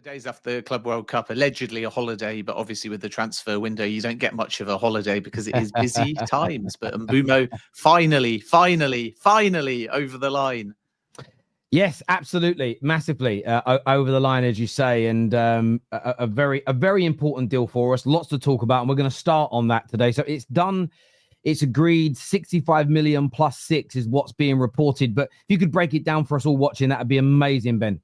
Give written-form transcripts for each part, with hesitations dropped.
Days after the Club World Cup, allegedly a holiday, but obviously with the transfer window, you don't get much of a holiday because it is busy times. But Mbeumo finally over the line. Yes, absolutely, massively over the line, as you say, and a very important deal for us. Lots to talk about, and we're going to start on that today. So it's done. It's agreed. 65 million plus 6 is what's being reported. But if you could break it down for us all watching, that would be amazing, Ben.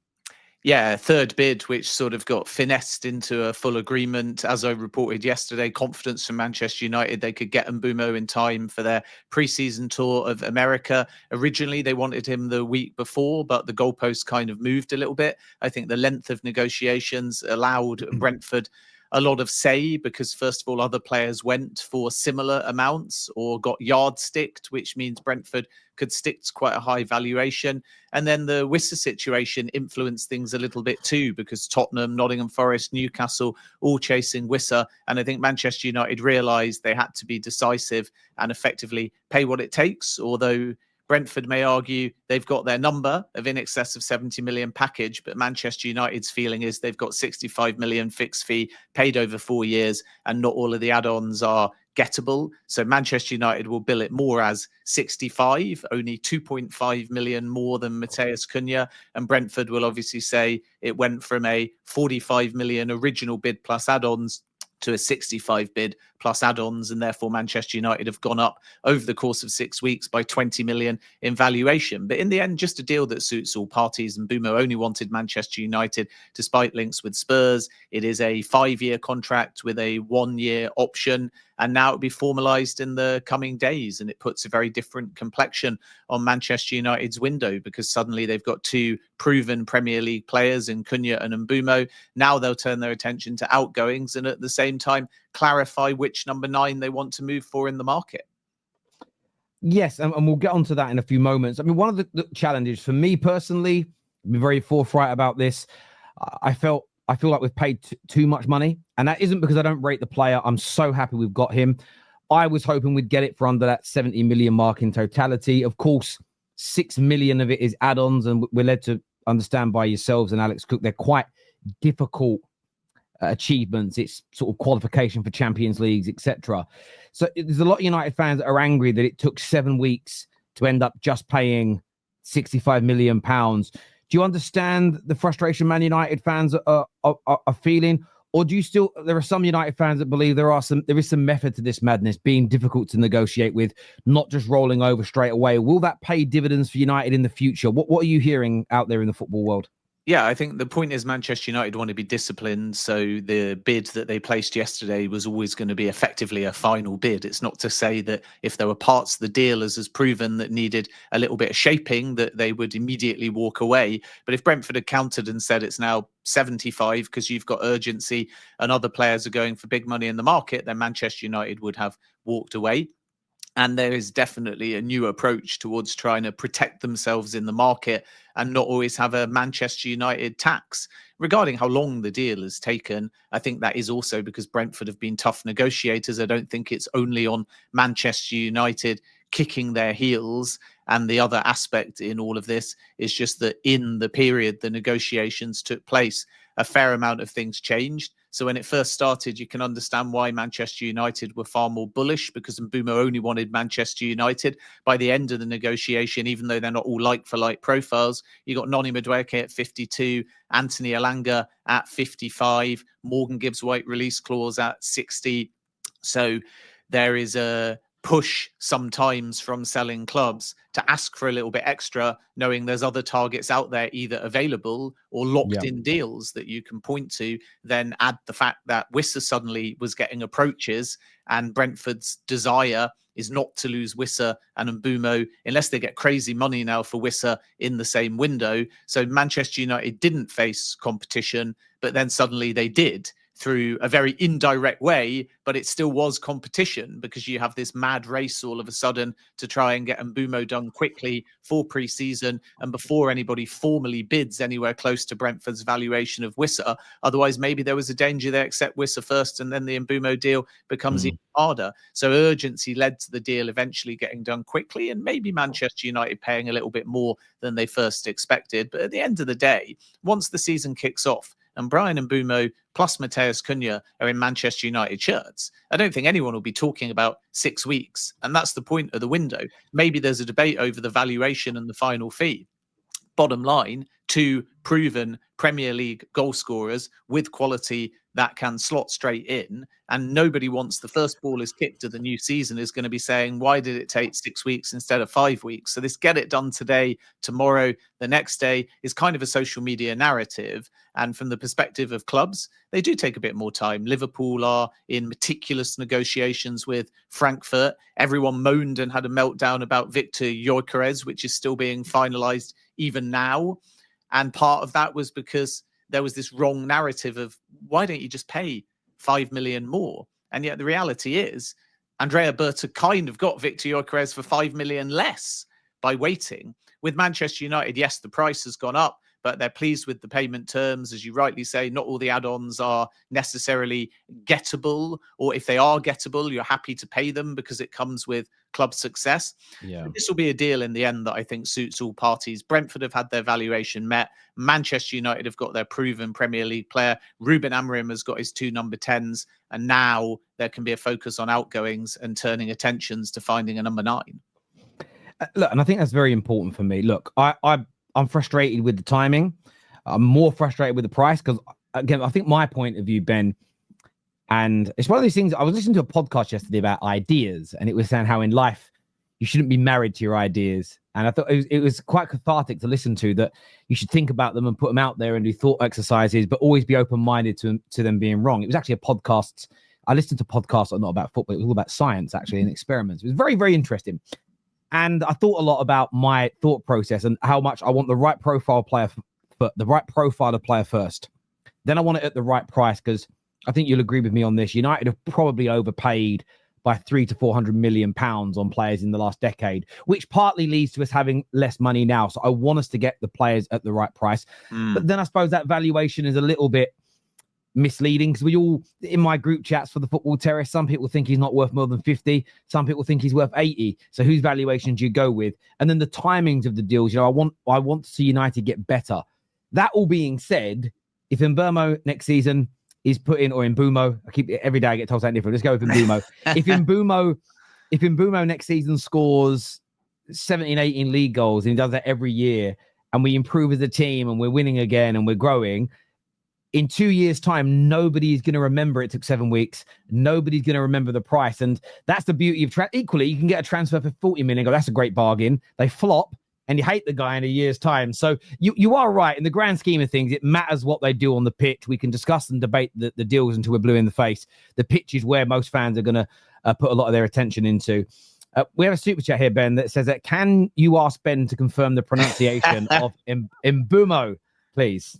Yeah, third bid, which sort of got finessed into a full agreement. As I reported yesterday, confidence from Manchester United, they could get Mbeumo in time for their pre-season tour of America. Originally, they wanted him the week before, but the goalpost kind of moved a little bit. I think the length of negotiations allowed Brentford a lot of say because, first of all, other players went for similar amounts or got yardsticked, which means Brentford could stick to quite a high valuation. And then the Wissa situation influenced things a little bit too, because Tottenham, Nottingham Forest, Newcastle, all chasing Wissa. And I think Manchester United realised they had to be decisive and effectively pay what it takes, although Brentford may argue they've got their number of in excess of 70 million package, but Manchester United's feeling is they've got 65 million fixed fee paid over 4 years, and not all of the add-ons are gettable. So Manchester United will bill it more as 65, only 2.5 million more than Mateus Cunha. And Brentford will obviously say it went from a 45 million original bid plus add-ons to a 65 bid plus add-ons, and therefore Manchester United have gone up over the course of 6 weeks by 20 million in valuation. But in the end, just a deal that suits all parties, and Mbeumo only wanted Manchester United despite links with Spurs. It is a 5-year contract with a 1-year option, and now it'll be formalised in the coming days, and it puts a very different complexion on Manchester United's window because suddenly they've got 2 proven Premier League players in Cunha and Mbeumo. Now they'll turn their attention to outgoings and at the same time clarify which number 9 they want to move for in the market. Yes, and we'll get onto that in a few moments. I mean, one of the challenges for me personally, I've been very forthright about this. I feel like we've paid too much money, and that isn't because I don't rate the player. I'm so happy we've got him. I was hoping we'd get it for under that 70 million mark in totality. Of course, 6 million of it is add-ons, and we're led to understand by yourselves and Alex Cook, they're quite difficult achievements. It's sort of qualification for Champions Leagues, etc. So there's a lot of United fans that are angry that it took 7 weeks to end up just paying 65 million pounds. Do you understand the frustration Man United fans are feeling? Or do you still, there are some United fans that believe there is some method to this madness, being difficult to negotiate with, not just rolling over straight away? Will that pay dividends for United in the future? What are you hearing out there in the football world? Yeah, I think the point is Manchester United want to be disciplined. So the bid that they placed yesterday was always going to be effectively a final bid. It's not to say that if there were parts of the deal, as has proven, that needed a little bit of shaping, that they would immediately walk away. But if Brentford had countered and said it's now 75 because you've got urgency and other players are going for big money in the market, then Manchester United would have walked away. And there is definitely a new approach towards trying to protect themselves in the market and not always have a Manchester United tax. Regarding how long the deal has taken, I think that is also because Brentford have been tough negotiators. I don't think it's only on Manchester United kicking their heels. And the other aspect in all of this is just that in the period the negotiations took place, a fair amount of things changed. So when it first started, you can understand why Manchester United were far more bullish, because Mbeumo only wanted Manchester United. By the end of the negotiation, even though they're not all like-for-like profiles, you got Noni Madueke at 52, Anthony Elanga at 55, Morgan Gibbs-White release clause at 60. So there is a push sometimes from selling clubs to ask for a little bit extra, knowing there's other targets out there either available or locked in deals that you can point to. Then add the fact that Wissa suddenly was getting approaches, and Brentford's desire is not to lose Wissa and Mbeumo unless they get crazy money now for Wissa in the same window. So Manchester United didn't face competition, but then suddenly they did, through a very indirect way, but it still was competition because you have this mad race all of a sudden to try and get Mbeumo done quickly for pre-season and before anybody formally bids anywhere close to Brentford's valuation of Wissa. Otherwise, maybe there was a danger they accept Wissa first and then the Mbeumo deal becomes even harder. So urgency led to the deal eventually getting done quickly, and maybe Manchester United paying a little bit more than they first expected. But at the end of the day, once the season kicks off, and Bryan and Mbeumo plus Mateus Cunha are in Manchester United shirts, I don't think anyone will be talking about 6 weeks. And that's the point of the window. Maybe there's a debate over the valuation and the final fee. Bottom line, 2 proven Premier League goal scorers with quality that can slot straight in, and nobody wants the first ball is kicked of the new season is going to be saying, why did it take 6 weeks instead of 5 weeks? So this get it done today, tomorrow, the next day is kind of a social media narrative. And from the perspective of clubs, they do take a bit more time. Liverpool are in meticulous negotiations with Frankfurt. Everyone moaned and had a meltdown about Victor Gyökeres, which is still being finalized even now. And part of that was because there was this wrong narrative of, why don't you just pay 5 million more? And yet the reality is Andrea Berta kind of got Victor Gyökeres for 5 million less by waiting. With Manchester United, yes, the price has gone up, but they're pleased with the payment terms. As you rightly say, not all the add-ons are necessarily gettable, or if they are gettable, you're happy to pay them because it comes with club success. Yeah. This will be a deal in the end that I think suits all parties. Brentford have had their valuation met. Manchester United have got their proven Premier League player. Ruben Amorim has got his 2 number 10s. And now there can be a focus on outgoings and turning attentions to finding a number 9. Look, and I think that's very important for me. Look, I'm frustrated with the timing. I'm more frustrated with the price because, again, I think my point of view, Ben, and it's one of these things. I was listening to a podcast yesterday about ideas, and it was saying how in life you shouldn't be married to your ideas. And I thought it was quite cathartic to listen to, that you should think about them and put them out there and do thought exercises, but always be open-minded to them being wrong. It was actually a podcast. I listened to podcasts not about football. It was all about science, actually, and experiments. It was very, very interesting. And I thought a lot about my thought process and how much I want the right profile player, but the right profile of player first. Then I want it at the right price, because I think you'll agree with me on this. United have probably overpaid by 300 to 400 million pounds on players in the last decade, which partly leads to us having less money now. So I want us to get the players at the right price. But then I suppose that valuation is a little bit misleading, because we all, in my group chats for the Football Terrace, some people think he's not worth more than 50, some people think he's worth 80. So whose valuation do you go with? And then the timings of the deals, I want to see United get better. That all being said, if Mbeumo next season is put in, or Mbeumo, every day I get told something different, let's go with Mbeumo. if Mbeumo next season scores 17, 18 league goals, and he does that every year, and we improve as a team and we're winning again and we're growing, in 2 years' time, nobody's going to remember it took 7 weeks. Nobody's going to remember the price. And that's the beauty of equally, you can get a transfer for 40 million. Go, that's a great bargain. They flop and you hate the guy in a year's time. So you are right. In the grand scheme of things, it matters what they do on the pitch. We can discuss and debate the deals until we're blue in the face. The pitch is where most fans are going to put a lot of their attention into. We have a super chat here, Ben, that says that, can you ask Ben to confirm the pronunciation of Mbeumo, please?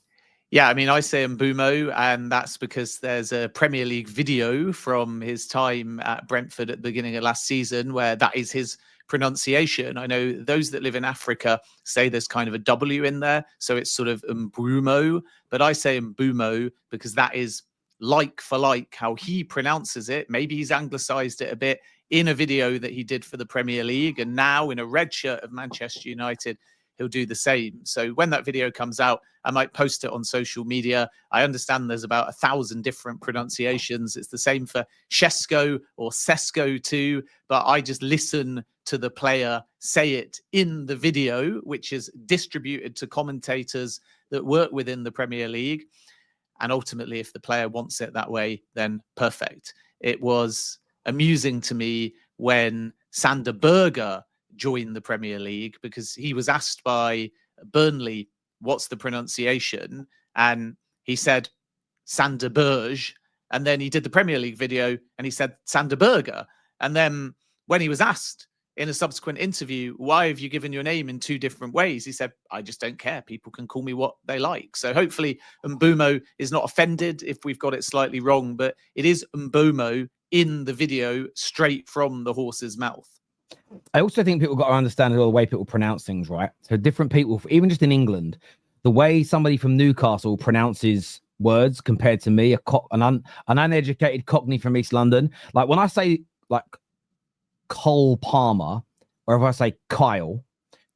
Yeah, I mean, I say Mbeumo, and that's because there's a Premier League video from his time at Brentford at the beginning of last season where that is his pronunciation. I know those that live in Africa say there's kind of a W in there, so it's sort of Mbeumo, but I say Mbeumo because that is like for like how he pronounces it. Maybe he's anglicized it a bit in a video that he did for the Premier League, and now in a red shirt of Manchester United, he'll do the same. So when that video comes out, I might post it on social media. I understand there's about 1,000 different pronunciations. It's the same for Shesko or Sesko too, but I just listen to the player say it in the video, which is distributed to commentators that work within the Premier League. And ultimately, if the player wants it that way, then perfect. It was amusing to me when Sander Berge joined the Premier League, because he was asked by Burnley, what's the pronunciation? And he said Sander Berge. And then he did the Premier League video and he said Sander Berge. And then when he was asked in a subsequent interview, why have you given your name in 2 different ways? He said, I just don't care. People can call me what they like. So hopefully Mbeumo is not offended if we've got it slightly wrong, but it is Mbeumo in the video, straight from the horse's mouth. I also think people got to understand the way people pronounce things, right? So different people, even just in England, the way somebody from Newcastle pronounces words compared to me, an uneducated Cockney from East London. Like when I say like Cole Palmer, or if I say Kyle,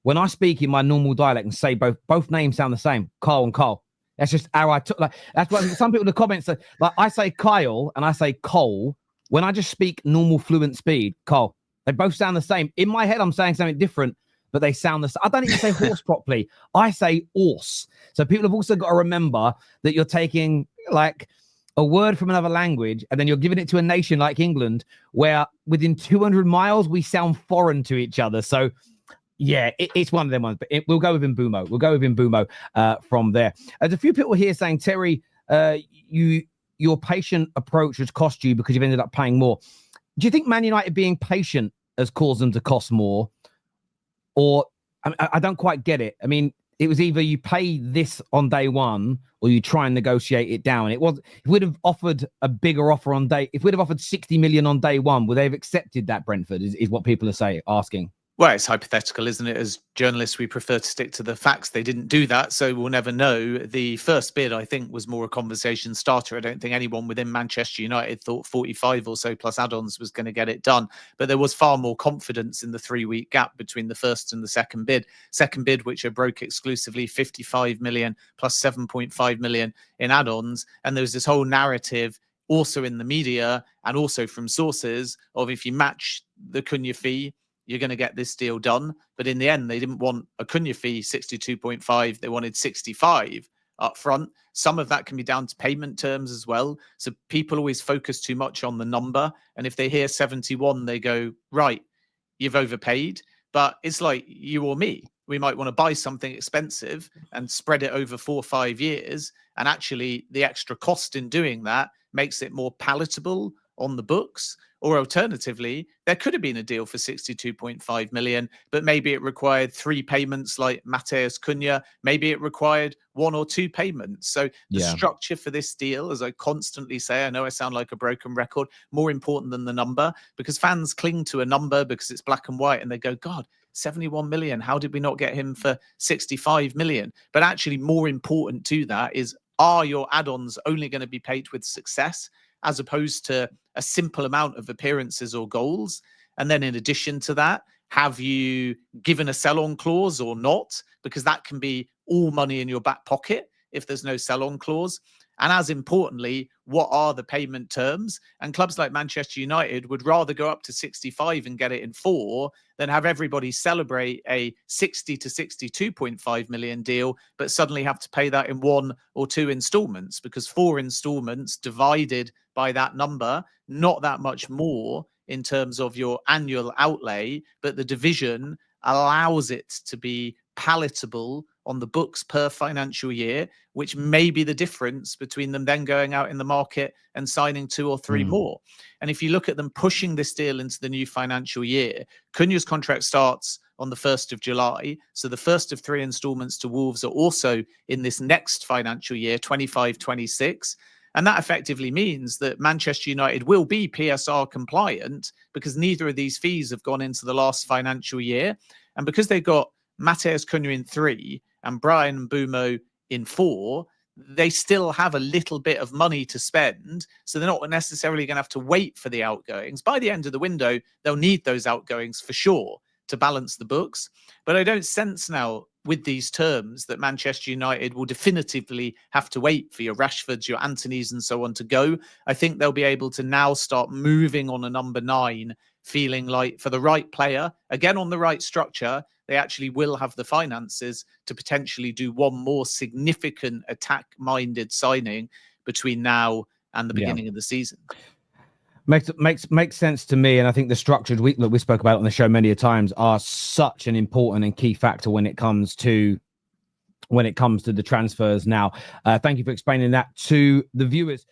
when I speak in my normal dialect and say both names sound the same, Kyle and Kyle, That's just how I took. Like that's why some people in the comments say, like I say Kyle and I say Cole. When I just speak normal fluent speed, Cole, they both sound the same. In my head, I'm saying something different, but they sound the same. I don't even say horse properly. I say horse. So people have also got to remember that you're taking like a word from another language and then you're giving it to a nation like England, where within 200 miles we sound foreign to each other. So yeah, it's one of them ones, but we'll go with Mbeumo. We'll go with Mbeumo from there. There's a few people here saying, Terry, your patient approach has cost you because you've ended up paying more. Do you think Man United being patient has caused them to cost more? Or I don't quite get it. I mean, it was either you pay this on day one or you try and negotiate it down. It would have offered a bigger offer on day. If we'd have offered 60 million on day one, would they have accepted that, Brentford, is what people are asking. Well, it's hypothetical, isn't it? As journalists, we prefer to stick to the facts. They didn't do that, so we'll never know. The first bid, I think, was more a conversation starter. I don't think anyone within Manchester United thought 45 or so plus add-ons was going to get it done. But there was far more confidence in the 3-week gap between the first and the second bid. Second bid, which are broke exclusively 55 million plus 7.5 million in add-ons. And there was this whole narrative also in the media and also from sources of if you match the Cunha fee, you're going to get this deal done. But in the end, they didn't want a Cunha fee 62.5. They wanted 65 up front. Some of that can be down to payment terms as well. So people always focus too much on the number. And if they hear 71, they go, right, you've overpaid. But it's like you or me. We might want to buy something expensive and spread it over 4 or 5 years. And actually, the extra cost in doing that makes it more palatable on the books. Or alternatively, there could have been a deal for 62.5 million, but maybe it required 3 payments like Matheus Cunha. Maybe it required 1 or 2 payments. So the structure for this deal, as I constantly say, I know I sound like a broken record, more important than the number, because fans cling to a number because it's black and white and they go, God, 71 million. How did we not get him for 65 million? But actually more important to that is, are your add-ons only going to be paid with success as opposed to a simple amount of appearances or goals? And then in addition to that, have you given a sell-on clause or not? Because that can be all money in your back pocket if there's no sell-on clause. And as importantly, what are the payment terms? And clubs like Manchester United would rather go up to 65 and get it in 4 than have everybody celebrate a 60 to 62.5 million deal, but suddenly have to pay that in 1 or 2 installments, because 4 installments divided by that number, not that much more in terms of your annual outlay, but the division allows it to be palatable on the books per financial year, which may be the difference between them then going out in the market and signing 2 or 3 more. And if you look at them pushing this deal into the new financial year, Cunha's contract starts on the 1st of July. So the first of 3 installments to Wolves are also in this next financial year, 25-26. And that effectively means that Manchester United will be PSR compliant because neither of these fees have gone into the last financial year. And because they've got Matheus Cunha in 3 and Bryan and Mbeumo in 4, they still have a little bit of money to spend. So they're not necessarily going to have to wait for the outgoings. By the end of the window, they'll need those outgoings for sure to balance the books. But I don't sense now with these terms that Manchester United will definitively have to wait for your Rashfords, your Antonys and so on to go. I think they'll be able to now start moving on a number 9, feeling like for the right player, again on the right structure, they actually will have the finances to potentially do one more significant attack-minded signing between now and the beginning of the season. Makes sense to me, and I think the structured we spoke about it on the show many a times are such an important and key factor when it comes to the transfers. Now, thank you for explaining that to the viewers.